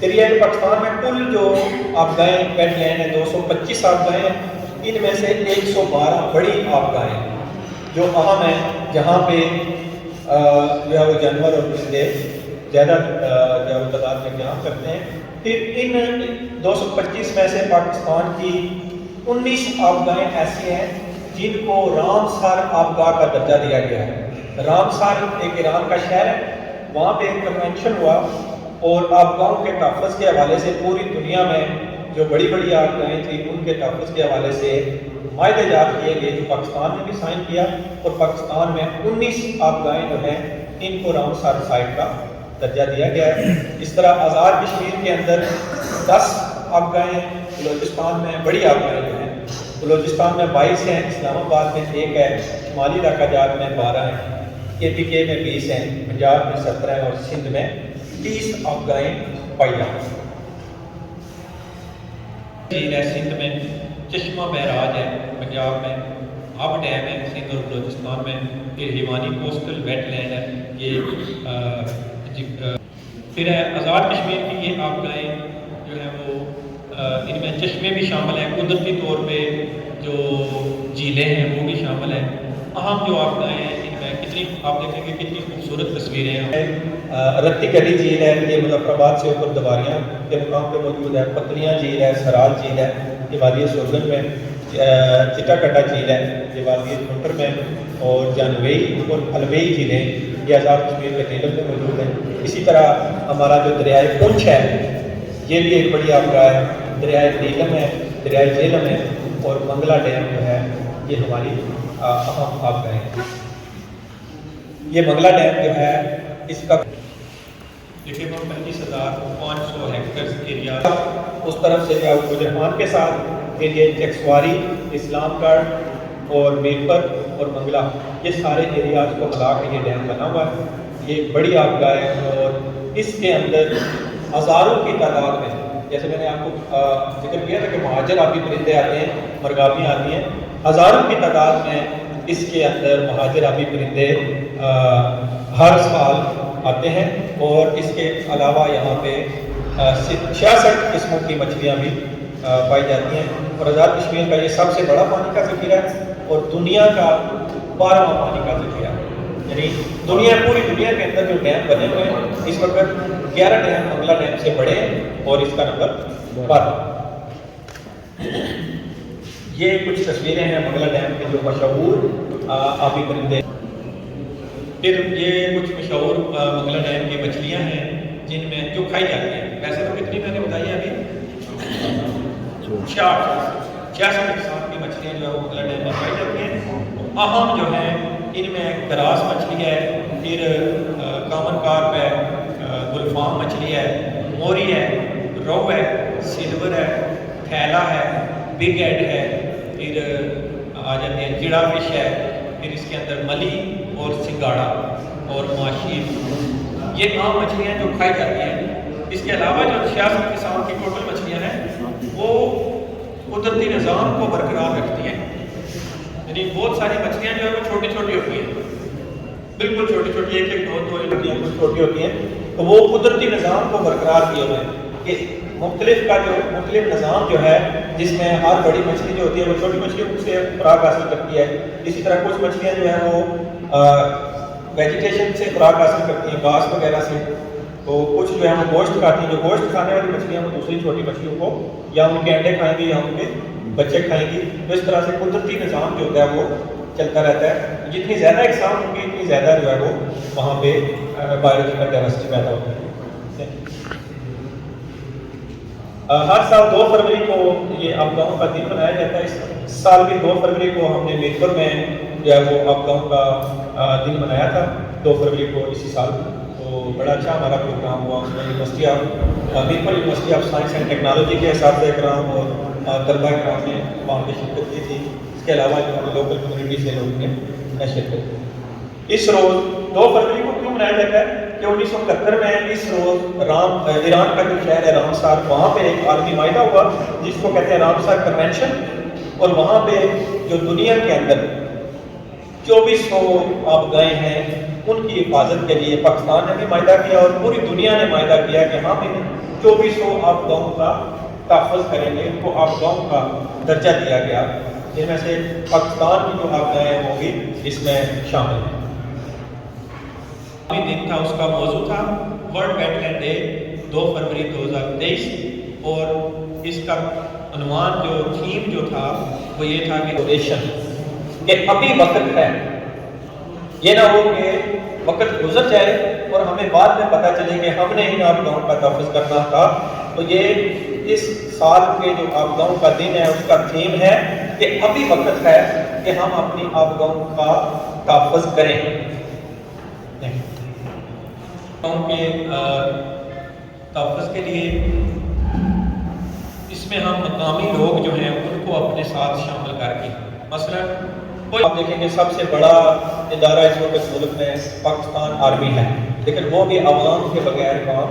پھر یہ کہ پاکستان میں کل جو آبگاہیں، ویٹ لینڈ ہیں، 225 آبگاہیں ہیں، ان میں سے 112 بڑی آبگاہیں ہیں جو اہم ہیں، جہاں پہ جو ہے وہ جانور اور پرندے زیادہ جو ہے وہ تعداد میں قیام کرتے ہیں۔ پھر ان 225 میں سے پاکستان کی 19 آبگاہیں ایسی ہیں جن کو رامسر آبگاہ کا درجہ دیا گیا ہے۔ رامسر ایک ایران کا شہر ہے، وہاں پہ ایک کنونشن ہوا اور آبگاہوں کے تحفظ کے حوالے سے پوری دنیا میں جو بڑی بڑی آبگاہیں تھیں ان کے تحفظ کے حوالے سے معاہدے جات کیے گئے، جو پاکستان نے بھی سائن کیا، اور پاکستان میں 19 آبگاہیں جو ہیں ان کو رامسر سائٹ کا درجہ دیا گیا ہے۔ اس طرح آزاد کشمیر کے اندر 10 آبگاہیں، بلوچستان میں بڑی آبگاہیں جو ہیں، بلوچستان میں 22 ہیں، اسلام آباد میں 1 ہے، شمالی علاقہ جات میں 12 ہیں، KPK میں 20 ہیں، پنجاب میں 17 ہیں، اور سندھ میں 30 آبگاہیں پائی جاتی ہیں۔ جھیل ہے سندھ میں، چشمہ بیراج ہے پنجاب میں، اب ڈیم ہے سندھ اور بلوچستان میں، پھر ہیوانی کوسٹل ویٹ لینڈ ہے، یہ پھر ہے آزاد کشمیر کی یہ آبگاہیں جو ہیں وہ ان میں چشمے بھی شامل ہیں، قدرتی طور پہ جو جھیلیں ہیں وہ بھی شامل ہیں۔ اہم جو آبگاہیں ہیں ان میں کتنی آپ دیکھیں گے کتنی خوبصورت تصویریں ہیں۔ رتی کلی جھیل ہے، یہ مظفر آباد سے اوپر دواریاں کے مقام پہ موجود ہے، پتلیاں جھیل ہے، سرال جھیل ہے یہ وادی سوگن میں، چٹا کٹا جھیل ہے یہ وادی چھوٹر میں، اور جانوئی اور الوئی جھیلیں یہ آزاد کشمیر کے نیلم میں موجود ہیں۔ اسی طرح ہمارا جو دریائے پنچ ہے یہ بھی ایک بڑی آبگاہ ہے، دریائے نیلم ہے، دریائے جہلم ہے، اور منگلا ڈیم جو ہے یہ ہماری اہم آبگاہیں ہیں۔ یہ منگلا ڈیم جو ہے اس کا تقریباً 25,500 ہیکٹر ایریا اس طرف سے رحمان کے ساتھ یہ چکسواری، اسلام گڑھ اور میرپر اور منگلا یہ سارے ایریاز کو ملا کے یہ ڈیم بنا ہوا ہے۔ یہ بڑی آبگاہ ہے اور اس کے اندر ہزاروں کی تعداد میں، جیسے میں نے آپ کو ذکر کیا تھا کہ مہاجر آبی پرندے آتے ہیں، مرغابیاں آتی ہیں، ہزاروں کی تعداد میں اس کے اندر مہاجر آبی پرندے ہر سال آتے ہیں، اور اس کے علاوہ یہاں پہ 66 قسموں کی مچھلیاں بھی پائی جاتی ہیں، اور آزاد کشمیر کا یہ سب سے بڑا پانی کا ذخیرہ ہے اور دنیا کا 12واں پانی کا ذخیرہ ہے۔ یعنی پوری دنیا کے اندر جو ڈیم بنے ہوئے ہیں اس وقت 11 ڈیم منگلا ڈیم سے بڑے ہیں اور اس کا نمبر 12۔ یہ کچھ تصویریں ہیں منگلا ڈیم کے جو مشہور آبی پرندے، پھر یہ کچھ مشہور منگلا ڈیم کی مچھلیاں ہیں جن میں جو کھائی جاتی ہیں۔ ویسے تو کتنی میں نے بتائی ابھی 66 قسم کی مچھلیاں جو ہے وہ منگلا ڈیم میں کھائی جاتی ہیں۔ اہم جو ہیں ان میں گراس مچھلی ہے، پھر کامن کارپ ہے، گلفام مچھلی ہے، موری ہے، رو ہے، سلور ہے، تھیلا ہے، بگ ایڈ ہے، پھر آ جاتے ہیں جڑا فش ہے، پھر اس کے اندر ملی اور سنگاڑا اور ماشی، یہ عام مچھلیاں جو کھائی جاتی ہیں۔ اس کے علاوہ جو 66 قسم کی ٹوٹل مچھلیاں ہیں وہ قدرتی نظام کو برقرار رکھتی ہیں، یعنی بہت ساری مچھلیاں جو ہے وہ چھوٹی چھوٹی ہوتی ہیں، بالکل چھوٹی چھوٹی، ایک ایک دو ہوتی ہیں، کچھ چھوٹی ہوتی ہیں، تو وہ قدرتی نظام کو برقرار کیے ہوئے ہیں کہ مختلف نظام جو ہے جس میں ہر بڑی مچھلی جو ہوتی ہے وہ چھوٹی مچھلیوں سے خوراک حاصل کرتی ہے، اسی طرح کچھ مچھلیاں جو ہیں وہ ویجیٹیشن سے خوراک حاصل کرتی ہیں، گھاس وغیرہ سے، تو کچھ جو ہے وہ گوشت کھاتی ہیں، جو گوشت کھانے والی مچھلیاں وہ دوسری چھوٹی مچھلیوں کو یا ان کے انڈے کھائیں گی یا ان کے بچے کھائیں گی، تو اس طرح سے قدرتی نظام جو ہوتا ہے وہ چلتا رہتا ہے۔ جتنی زیادہ اقسام ہوگی اتنی زیادہ جو ہے وہ وہاں پہ بایولوجیکل ڈائورسٹی پیدا ہوتی ہے۔ ہر سال 2 فروری کو یہ آبگاہوں کا دن منایا جاتا ہے، اس سال بھی 2 فروری کو ہم نے میرپور میں جو ہے وہ آبگاہوں کا دن منایا تھا 2 فروری کو اسی سال، تو بڑا اچھا ہمارا پروگرام ہوا۔ اس میں university Mirpur university of science and technology کے اساتذہ کرام اور طلبہ کرام نے وہاں پہ شرکت کی تھی، اس کے علاوہ جو لوکل کمیونٹی سے لوگ نے شرکت کی۔ اس روز 2 فروری کو کیوں منایا جاتا ہے کہ 1971 میں اس روز ایران کا جو شہر ہے رامسر، وہاں پہ ایک عالمی معاہدہ ہوا جس کو کہتے ہیں رامسر کنونشن، اور وہاں پہ جو دنیا کے اندر 2400 آبگاہیں ہیں ان کی حفاظت کے لیے پاکستان نے بھی معاہدہ کیا اور پوری دنیا نے معاہدہ کیا کہ ہم ان 2400 آبگاہوں کا تحفظ کریں گے، ان کو آبگاہوں کا درجہ دیا گیا، جن میں سے پاکستان کی جو آبگاہیں ہوں گی اس میں شامل ہیں۔ دن تھا، اس کا موضوع تھا ورلڈ ویٹ لینڈ ڈے 2 فروری 2023، اور اس کا عنوان جو تھیم جو تھا وہ یہ تھا کہ ڈیوریشن، کہ ابھی وقت ہے، یہ نہ ہو کہ وقت گزر جائے اور ہمیں بعد میں پتہ چلے کہ ہم نے ان آپ گاؤں کا تحفظ کرنا تھا۔ تو یہ اس سال کے جو آپ گاؤں کا دن ہے اس کا تھیم ہے کہ ابھی وقت ہے کہ ہم اپنی آپ گاؤں کا تحفظ کریں۔ گاؤں کے تحفظ کے لیے اس میں ہم مقامی لوگ جو ہیں ان کو اپنے ساتھ شامل کر کے، مثلا آپ دیکھیں گے سب سے بڑا ادارہ اس وقت ملک میں پاکستان آرمی ہے، لیکن وہ بھی عوام کے بغیر کام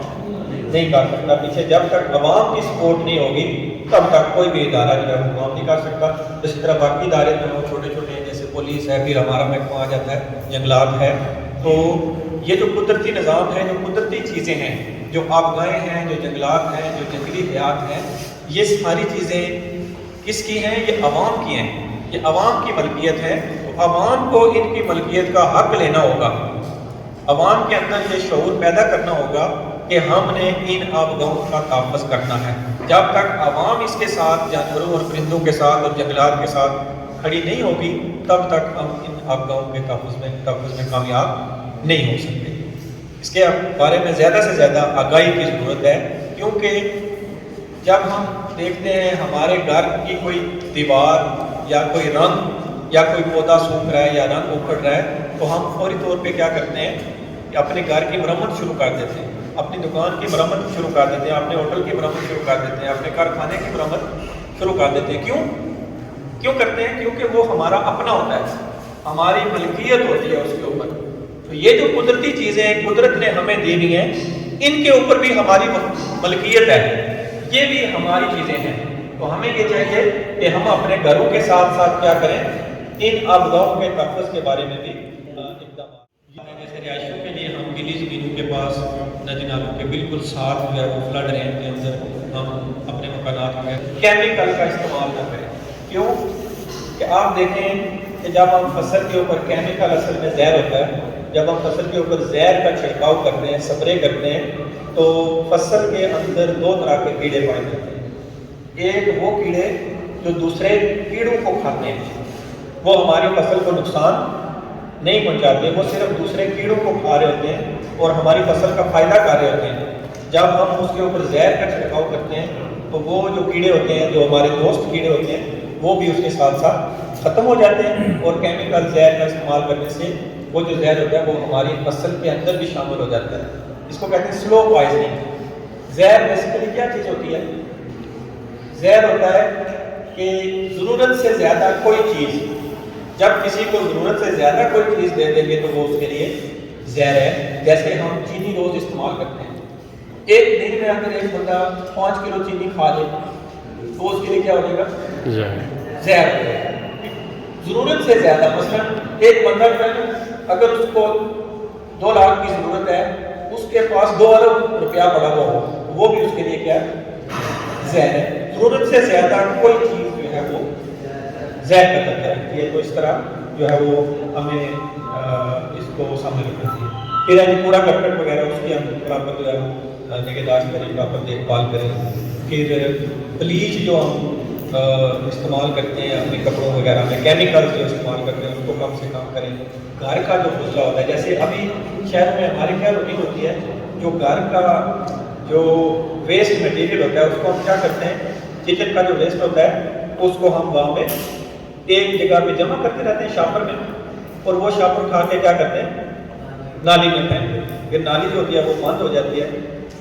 نہیں کر سکتا۔ پیچھے جب تک عوام کی سپورٹ نہیں ہوگی تب تک کوئی بھی ادارہ جو ہے وہ کام نہیں کر سکتا۔ اسی طرح باقی ادارے جو ہیں چھوٹے چھوٹے ہیں، جیسے پولیس ہے، پھر ہمارا محکمہ آ جاتا ہے، جنگلات ہے۔ تو یہ جو قدرتی نظام ہے، جو قدرتی چیزیں ہیں، جو آبگاہیں ہیں، جو جنگلات ہیں، جو جنگلی حیات ہیں، یہ ساری چیزیں کس کی ہیں؟ یہ عوام کی ہیں، یہ عوام کی ملکیت ہے۔ تو عوام کو ان کی ملکیت کا حق لینا ہوگا، عوام کے اندر یہ شعور پیدا کرنا ہوگا کہ ہم نے ان آبگاہوں کا تحفظ کرنا ہے۔ جب تک عوام اس کے ساتھ، جانوروں اور پرندوں کے ساتھ اور جنگلات کے ساتھ کھڑی نہیں ہوگی تب تک ہم ان آبگاہوں کے تحفظ میں کامیاب نہیں ہو سکتے۔ اس کے بارے میں زیادہ سے زیادہ آگاہی کی ضرورت ہے، کیونکہ جب ہم دیکھتے ہیں ہمارے گھر کی کوئی دیوار یا کوئی رنگ یا کوئی پودا سوکھ رہا ہے یا رنگ اکھڑ رہا ہے تو ہم فوری طور پہ کیا کرتے ہیں کہ اپنے گھر کی مرمت شروع کر دیتے ہیں، اپنی دکان کی مرمت شروع کر دیتے ہیں، اپنے ہوٹل کی مرمت شروع کر دیتے ہیں، اپنے کارخانے کی مرمت شروع کر دیتے ہیں۔ کیوں کرتے ہیں؟ کیونکہ وہ ہمارا اپنا ہوتا ہے، ہماری ملکیت ہوتی ہے اس کے اوپر۔ تو یہ جو قدرتی چیزیں قدرت نے ہمیں دی ہوئی ہیں، ان کے اوپر بھی ہماری ملکیت ہے، یہ بھی ہماری چیزیں ہیں۔ تو ہمیں یہ چاہیے کہ ہم اپنے گھروں کے ساتھ ساتھ کیا کریں، ان آبگاہوں کے تحفظ کے بارے میں بھی اقدامات۔ جیسے رہائشیوں کے لیے ہم گلی زمینوں کے پاس ندی نالوں کے بالکل ساتھ جو ہے وہ فلڈ رین کے اندر ہم اپنے مکانات میں کیمیکل کا استعمال نہ کریں۔ کیوں کہ آپ دیکھیں کہ جب ہم فصل کے اوپر کیمیکل، اصل میں زہر ہوتا ہے، جب ہم فصل کے اوپر زہر کا چھڑکاؤ کرتے ہیں، سپرے کرتے ہیں، تو فصل کے اندر دو طرح کے کیڑے پائے جاتے ہیں۔ ایک وہ کیڑے جو دوسرے کیڑوں کو کھاتے ہیں، وہ ہماری فصل کو نقصان نہیں پہنچاتے، وہ صرف دوسرے کیڑوں کو کھا رہے ہوتے ہیں اور ہماری فصل کا فائدہ کر رہے ہوتے ہیں۔ جب ہم اس کے اوپر زہر کا چھڑکاؤ کرتے ہیں تو وہ جو کیڑے ہوتے ہیں، جو ہمارے دوست کیڑے ہوتے ہیں، وہ بھی اس کے ساتھ ساتھ ختم ہو جاتے ہیں، اور کیمیکل زہر کا استعمال کرنے سے وہ جو زہر ہوتا ہے وہ ہماری فصل کے اندر بھی شامل ہو جاتا ہے۔ اس کو کہتے ہیں سلو پوائزننگ۔ زہر بیسیکلی کیا چیز ہوتی ہے؟ زہر ہوتا ہے کہ ضرورت سے زیادہ کوئی چیز، جب کسی کو ضرورت سے زیادہ کوئی چیز دے دیں گے تو وہ اس کے لیے زہر ہے۔ جیسے ہم چینی روز استعمال کرتے ہیں، ایک دن میں اگر ایک بندہ 5 کلو چینی کھا لے تو اس کے لیے کیا ہو جائے گا؟ زہر ہو جائے گا۔ ضرورت سے زیادہ، مثلا ایک بندہ اگر اس کو 2 لاکھ کی ضرورت ہے، اس کے پاس 2 ارب روپیہ پڑا ہوا ہو، وہ بھی اس کے لیے کیا ہے؟ زہر ہے۔ ضرورت سے زیادہ کوئی چیز جو ہے وہ زہر کا درجہ رکھتی ہے۔ تو اس طرح جو ہے وہ ہمیں اس کو سامنے رکھنا چاہیے۔ پھر کوڑا کرکٹ وغیرہ اس کی ہم پراپر جو ہے وہ نگہداشت کریں، پراپر دیکھ بھال کریں۔ پھر بلیچ جو ہم استعمال کرتے ہیں اپنے کپڑوں وغیرہ میں، کیمیکل جو استعمال کرتے ہیں اس کو کم سے کم کریں۔ گھر کا جو فضلہ ہوتا ہے، جیسے ابھی شہر میں ہماری کیا روٹین ہوتی ہے، جو گھر کا جو ویسٹ مٹیریل ہوتا ہے اس کو ہم کیا کرتے ہیں، کچن کا جو ویسٹ ہوتا ہے اس کو ہم وہاں پہ ایک جگہ پہ جمع کرتے رہتے ہیں شاپر میں، اور وہ شاپر اٹھا کے کیا کرتے ہیں، نالی میں پھینکتے ہیں۔ پھر نالی جو ہوتی ہے وہ بند ہو جاتی ہے،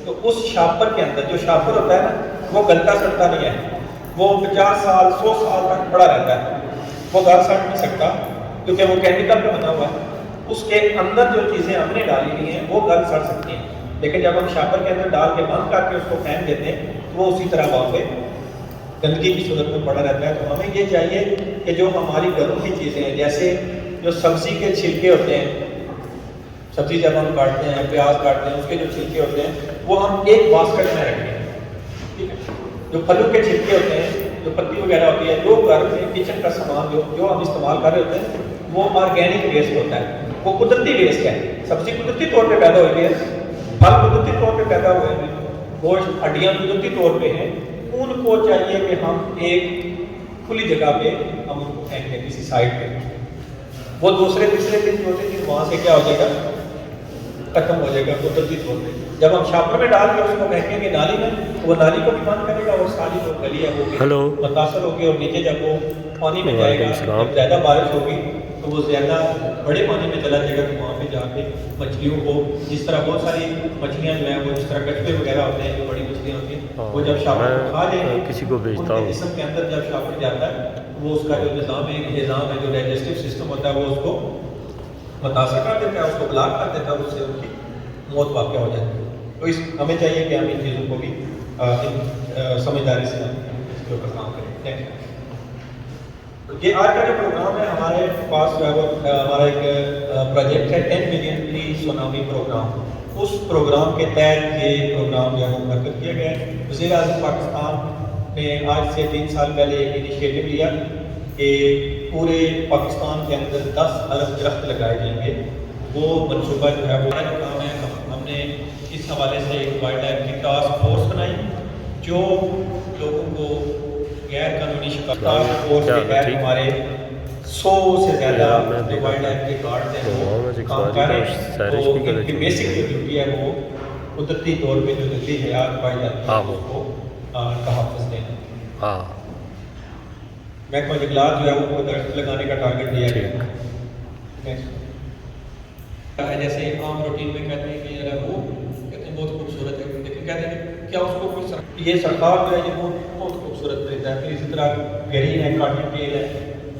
تو اس شاپر کے اندر جو شاپر ہوتا ہے نا وہ گلتا سڑتا نہیں ہے، وہ 50 سال 100 سال تک پڑا رہتا ہے، وہ گل سڑ نہیں سکتا کیونکہ وہ کیمیکل پہ بنا ہوا ہے۔ اس کے اندر جو چیزیں ہم نے ڈالی ہوئی ہیں وہ گل سڑ سکتی ہیں، لیکن جب ہم شاپر کے اندر ڈال کے بند کر کے اس کو پھینک دیتے ہیں تو وہ اسی طرح وہاں پہ گندگی کی صورت میں پڑا رہتا ہے۔ تو ہمیں یہ چاہیے کہ جو ہماری گھروں کی چیزیں ہیں، جیسے جو سبزی کے چھلکے ہوتے ہیں، سبزی جب ہم کاٹتے ہیں، پیاز کاٹتے ہیں، اس کے جو چھلکے ہوتے ہیں وہ ہم ایک باسکٹ میں رکھیں، ٹھیک ہے۔ جو پھلوں کے چھلکے ہوتے ہیں، جو پتی وغیرہ ہوتی ہے، جو گھر میں کچن کا سامان جو ہم استعمال کر رہے ہوتے ہیں وہ آرگینک ویسٹ ہوتا ہے، وہ قدرتی ویسٹ ہے۔ سبزی قدرتی طور پہ پیدا ہوئی ہے، پھل قدرتی طور پہ پیدا ہوئے ہیں، گوشت ہڈیاں قدرتی طور پہ ہیں، ان کو چاہیے کہ ہم ایک کھلی جگہ پہ ہم ان کو پھینکیں کسی سائڈ پہ. وہ دوسرے تیسرے دن جو ہوتے ہیں وہاں سے کیا ہو جائے گا, ختم ہو جائے گا قدرتی طور پہ. جب ہم شاپر میں ڈال کے اس کو پھینکیں گے نالی میں, تو وہ نالی کو بھی بند کرے گا اور ساری جو گلی ہے وہ متاثر ہوگی, اور نیچے جب وہ پانی میں جائے گا, جب زیادہ بارش ہوگی تو وہ زیادہ بڑے پانی میں چلا جائے گا. تو وہاں پہ جا کے مچھلیوں کو, جس طرح بہت ساری مچھلیاں جو ہیں وہ جس طرح کچھوے وغیرہ ہوتے ہیں, جو بڑی مچھلیاں ہوتی ہیں, وہ جب شاپر کو کھا لیں گے, کسی کو بھیجتا ہوں جسم کے اندر جب شاپر جاتا ہے وہ اس کا جو نظام ہے, جو ڈائجسٹو سسٹم ہوتا ہے, وہ اس کو متاثر کر دیتا ہے, اس کو بلاک کر دیتا ہے, اس سے ان کی موت واقع ہو جاتی ہے. تو ہمیں چاہیے کہ ہم ان چیزوں کو بھی سمجھداری سے اس کے اوپر کام کریں. یہ آج کا جو پروگرام ہے ہمارے پاس جو ہے وہ ہمارا ایک پروجیکٹ ہے 10 ملین ٹری سونامی پروگرام. اس پروگرام کے تحت یہ پروگرام جو ہے وہ منعقد کیا گیا ہے. وزیر اعظم پاکستان نے آج سے 3 سال پہلے ایک انیشیٹو لیا کہ پورے پاکستان کے اندر 10 ارب درخت لگائے جائیں گے. وہ منصوبہ جو ہے وہ کام ہے. ہم نے اس حوالے سے ایک وائلڈ لائف کی ٹاسک فورس بنائی جو لوگوں کو غیر قانونی شکار فورس کے تحت ہمارے 100 سے زیادہ جو وائلڈ لائف کے گارڈ ہیں وہ کام کر رہے ہیں. تو ان کی بیسک جو ڈیوٹی ہے وہ قدرتی طور پہ جو جنگلی حیات پائی جاتی ہے اس کو تحفظ دینا. محکمہ جنگلات جو ہے وہ درخت لگانے کا ٹارگیٹ دیا گیا. جیسے عام روٹین میں کہتے ہیں کہ یار وہ کہتے ہیں بہت خوبصورت ہے, لیکن کہتے ہیں کہ کیا اس کو کوئی یہ سرکار جو ہے یہ بہت خوبصورت پرندہ ہے. پھر اسی طرح گرین ہے, کاٹن ٹیل ہے,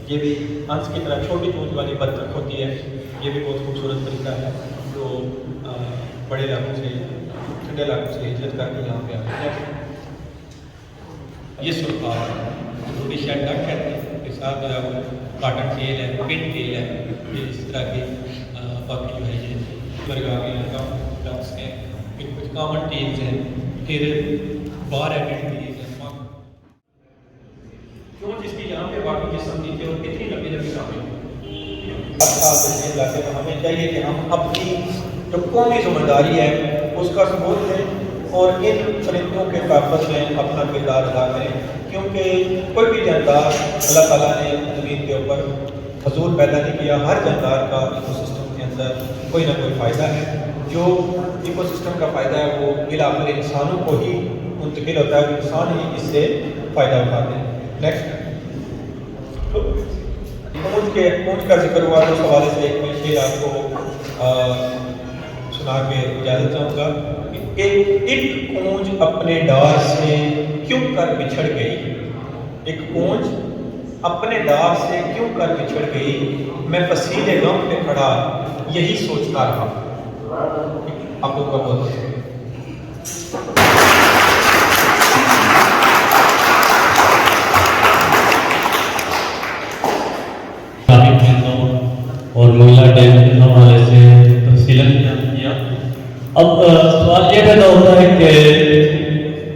یہ بھی ہنس کی طرح چھوٹی چونچ والی بطخ ہوتی ہے, یہ بھی بہت خوبصورت پرندہ ہے جو بڑے علاقوں سے ٹھنڈے علاقوں سے ہجرت کر کے یہاں پہ آتے ہیں. یہ سرکار روٹی شیڈ ڈک کہتے ہیں, کے ساتھ جو ہے وہ کاٹن ٹیل ہے, پن ٹیل ہے, یہ اس طرح کی باقی جو ہے یہ برگاوی ڈکس ہیں, کچھ کامن ٹیلز ہیں, پھر بار ایڈڈ ٹیلز ہیں. کیوں جس کی یہاں پہ باقی جسم دی تھے اور کتنی لمبی لمبی کامیں علاقے میں ہمیں چاہیے کہ ہم اپنی جو قومی ذمہ داری ہے اس کا ثبوت دیں اور ان پرندوں کے تحفظ میں اپنا کردار ادا کریں. کیونکہ کوئی بھی جاندار اللہ تعالیٰ نے زمین کے اوپر فضول پیدا نہیں کیا. ہر جاندار کا ایکو سسٹم کے اندر کوئی نہ کوئی فائدہ ہے. جو ایکو سسٹم کا فائدہ ہے وہ بالآخر انسانوں کو ہی منتقل ہوتا ہے, انسان ہی اس سے فائدہ اٹھاتے ہیں. نیکسٹ اونچ کا ذکر ہوا, تو اس حوالے سے ایک میں شعر آپ کو سنا کے اجازت چاہوں گا. ایک اونچ اپنے ڈار سے کیوں کر بچھڑ گئی, ایک اونچ اپنے ڈار سے کیوں کر بچھڑ گئی, میں فصیل غم پہ کھڑا یہی سوچتا رہا. آپ لوگ کا بہت اور منگلا ڈیم کے حوالے سے تفصیلاً کیا. اب سوال یہ پیدا ہوتا ہے کہ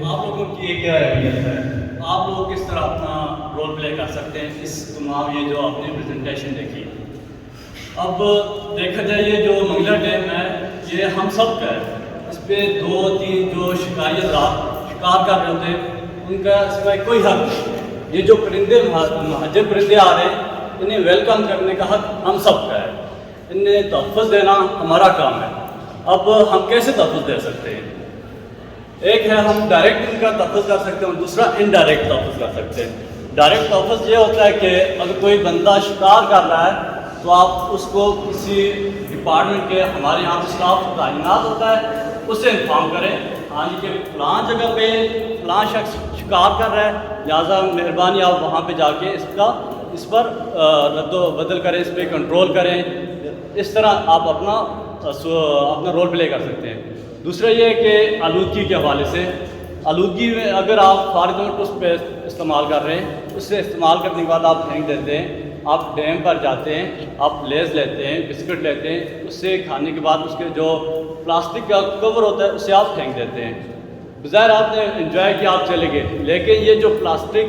آپ لوگوں کی کیا اہمیت ہے, آپ لوگ کس طرح اپنا رول پلے کر سکتے ہیں اس تمام یہ جو آپ نے پریزنٹیشن دیکھی. اب دیکھا جائے یہ جو منگلا ڈیم ہے یہ ہم سب کا ہے. اس پہ 2-3 جو شکار کر رہے ہوتے ہیں ان کا سوائے کوئی حق نہیں. یہ جو پرندے مہاجر پرندے آ رہے ہیں انہیں ویلکم کرنے کا حق ہم سب کا ہے, انہیں تحفظ دینا ہمارا کام ہے. اب ہم کیسے تحفظ دے سکتے ہیں؟ ایک ہے ہم ڈائریکٹ ان کا تحفظ کر سکتے ہیں, دوسرا انڈائریکٹ تحفظ کر سکتے ہیں. ڈائریکٹ تحفظ یہ ہوتا ہے کہ اگر کوئی بندہ شکار کر رہا ہے تو آپ اس کو کسی ڈپارٹمنٹ کے, ہمارے یہاں اسٹاف تعینات ہوتا ہے, اس سے انفارم کریں ہاں جی کہ فلاں جگہ پہ فلاں شخص شکار کر رہا ہے, لہٰذا مہربانی آپ وہاں پہ جا کے اس پر رد و بدل کریں, اس پہ کنٹرول کریں. اس طرح آپ اپنا رول پلے کر سکتے ہیں. دوسرا یہ ہے کہ آلودگی کے حوالے سے, آلودگی میں اگر آپ فارغ وقت اس پہ استعمال کر رہے ہیں, اس سے استعمال کرنے کے بعد آپ پھینک دیتے ہیں, آپ ڈیم پر جاتے ہیں, آپ لیز لیتے ہیں, بسکٹ لیتے ہیں, اس سے کھانے کے بعد اس کے جو پلاسٹک کا کور ہوتا ہے اسے آپ پھینک دیتے ہیں. بظاہر آپ نے انجوائے کیا, آپ چلے گئے, لیکن یہ جو پلاسٹک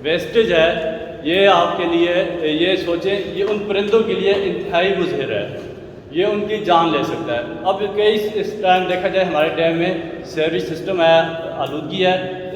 ویسٹیج ہے یہ آپ کے لیے, یہ سوچیں یہ ان پرندوں کے لیے انتہائی مضر ہے, یہ ان کی جان لے سکتا ہے. اب کئی اس ٹائم دیکھا جائے ہمارے ڈیم میں سیوریج سسٹم ہے, آلودگی ہے,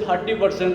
30%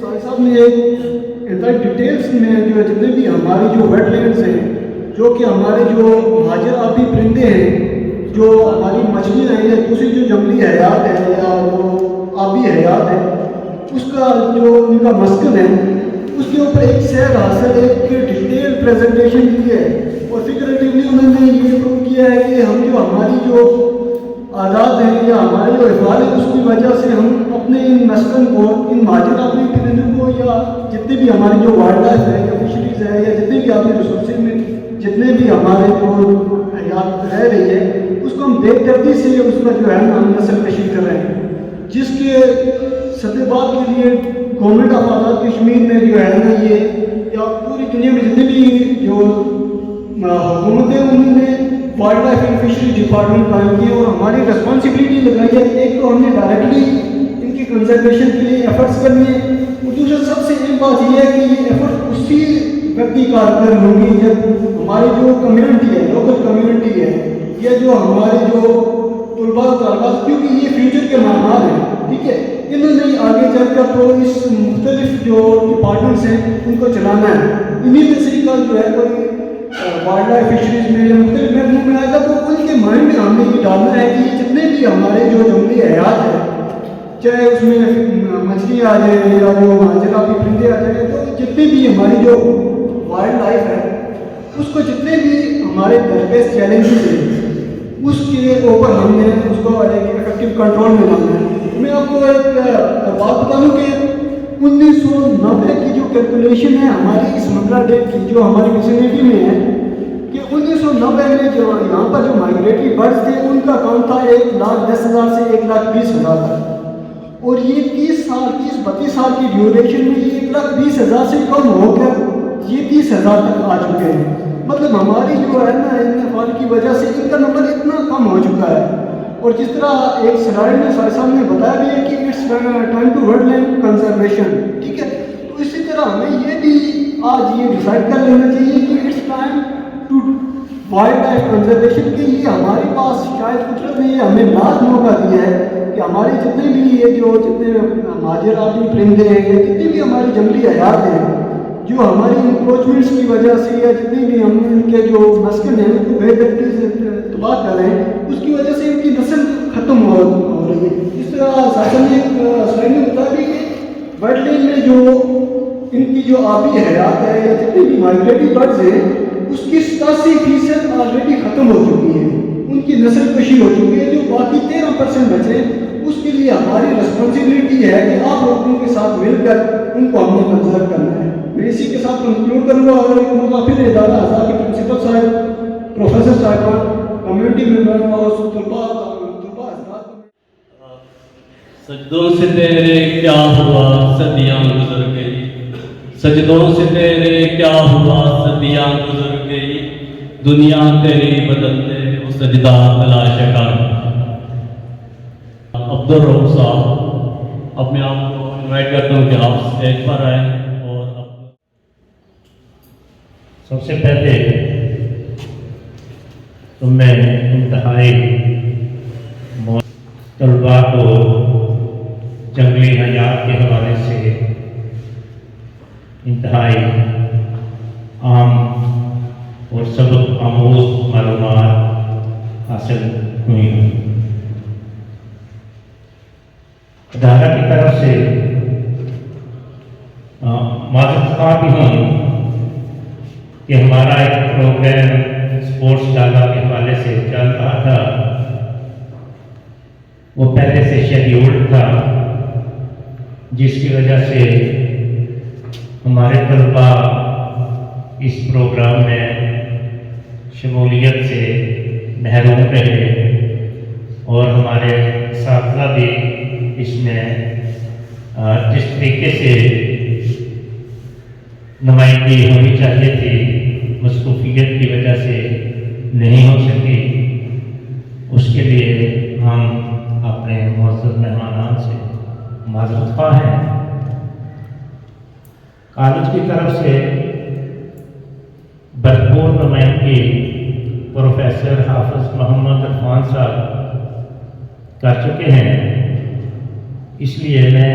سائی صاحب نے انتہائی ڈیٹیلس میں جو ہے جتنے بھی ہماری جو ویٹ لینڈس ہیں جو کہ ہمارے جو مہاجر آبی پرندے ہیں جو ہماری مچھلیاں ہیں یا دوسری جو جنگلی حیات ہے یا جو آبی حیات ہے اس کا جو ان کا مسکن ہے اس کے اوپر ایک سیر حاصل ایک ڈیٹیل پریزنٹیشن کی ہے اور فگریٹیولی انہوں نے یہ پروو کیا ہے کہ ہم جو ہماری جو عادات ہیں یا ہمارے جو افعال ہیں اس کی وجہ سے ہم اپنے ان مسکن کو ان مہاجر آبی پرندوں کو یا جتنے بھی ہماری جو وائلڈ لائف ہے یا فشریز ہے یا جتنے بھی آبی ریسورسز میں جتنے بھی ہمارے جو حیات رہ رہی ہے اس کو ہم بے دردی سے اس کا جو ہے ہم نسل کشی کر رہے ہیں جس کے صدی بعد کے لیے گورنمنٹ آف آزاد کشمیر نے جو ہے نا یہ یا پوری دنیا میں جتنے بھی جو حکومتیں انہوں نے wild life and fishery department قائم کی اور ہماری ریسپانسبلٹی لگائی ہے ایک تو ہم نے ڈائریکٹلی ان کی کنزرویشن کے لیے ایفرٹس کرنی ہے اور دوسرا سب سے اہم بات یہ ہے کہ یہ ایفرٹ اسی وقتی کارگر ہوں گی جب ہماری جو کمیونٹی ہے لوکل کمیونٹی ہے یا جو ہمارے جو طلباء طالبات کیونکہ یہ فیوچر کے معمار ہیں ٹھیک ہے انہوں نے آگے چل کر تو اس مختلف جو ڈپارٹمنٹس ہیں ان کو چلانا ہے انہیں میں سے کا جو ہے کوئی وائلڈ لائف فشریز میں یا مختلف محکموں میں آئے گا تو ان کے مائنڈ میں ہم نے یہ ڈالنا ہے کہ یہ جتنے بھی ہمارے جو جنگلی حیات ہیں چاہے اس میں مچھلی آ جائے یا جو مہاجر آبی پرندے آ جائیں تو جتنے بھی ہماری جو وائلڈ لائف ہے اس کو جتنے بھی ہمارے درپیش چیلنجز ہیں اس کے اوپر ہم نے اس کو ایک افیکٹو کنٹرول میں لانا ہے میں آپ کو ایک بات بتا دوں کہ 1990 کی جو کیلکولیشن ہے ہماری اس منگلا ڈیٹ کی جو ہماری ویسینٹی میں ہے کہ 1990 میں جو یہاں پر جو مائگریٹری برڈس تھے ان کا کام تھا 1,10,000 سے 1,20,000 تک اور یہ 30-32 سال کی ڈیوریشن میں یہ 1,20,000 سے کم ہو کر یہ 30,000 تک آ چکے ہیں مطلب ہماری جو ہے نا ان افعال کی وجہ سے ان کا نمبر اتنا کم ہو چکا ہے اور جس طرح ایک سلائڈ میں سارے صاحب نے بتایا بھی ہے کہ it's time to world land conservation ٹھیک ہے تو اسی طرح ہمیں یہ بھی آج یہ ڈیسائیڈ کر لینا چاہیے کہ it's time to wildlife conservation کے یہ ہمارے پاس شاید قدرت نے یہ ہمیں لاز موقع دیا ہے کہ ہمارے جتنے بھی یہ جو جتنے مہاجر آبی پرندے ہیں یا جتنے بھی ہماری جنگلی حیات ہیں جو ہماری انکروچمنٹس کی وجہ سے یا جتنے بھی ہم ان کے جو مسکن ہیں ان کو بے دردی سے تباہ کر رہے ہیں اس کی وجہ سے ان کی نسل ختم ہو رہی ہے اس طرح ساشن نے سلائڈ میں بتایا بھی کہ ویٹ لینڈ میں جو ان کی جو آبی حیات ہے یا جتنے بھی مائگریٹری برڈز ہیں اس کی 87% آلریڈی ختم ہو چکی ہے ان کی نسل کشی ہو چکی ہے جو باقی 13% بچے اس کے لیے ہماری ریسپانسبلٹی ہے کہ آپ لوگوں کے ساتھ مل کر ان کو ہم نے کنزرو کرنا ہے میں اسی کے ساتھ کنکلوڈ کروں گا اور ایک متفق ادارہ اعضاء کے پرنسپل صاحب پروفیسر صاحبان کمیونٹی ممبر اور طلباء حضرات سجدوں سے تیرے کیا ہوا صدیاں گزر گئی سجدوں سے تیرے کیا ہوا صدیاں گزر گئی دنیا تیری بدلتے وہ سجدہ تلاش کر عبدالرؤوف صاحب اپنے آپ کو انوائٹ کرتا ہوں کہ آپ اسٹیج پر آئیں اور سب سے پہلے تو میں انتہائی طلباء کو جنگلی حیات کے حوالے سے انتہائی عام اور سبق آموز معلومات حاصل ہوئی ہیں ادارہ کی طرف سے معذرت خواہ بھی ہوں کہ ہمارا ایک پروگرام اسپورٹس ڈالا کے حوالے سے چل رہا تھا وہ پہلے سے شیڈیولڈ تھا جس کی وجہ سے ہمارے طلباء اس پروگرام میں شمولیت سے محروم رہے اور ہمارے اساتذہ بھی اس میں جس طریقے سے نمائندگی ہونی چاہیے تھی مصروفیت کی وجہ سے نہیں ہو سکی اس کے لیے ہم اپنے معزز مہمانان سے معذرت خواہ ہیں کالج کی طرف سے بھرپور نمائندگی پروفیسر حافظ محمد عرفان صاحب کر چکے ہیں اس لیے میں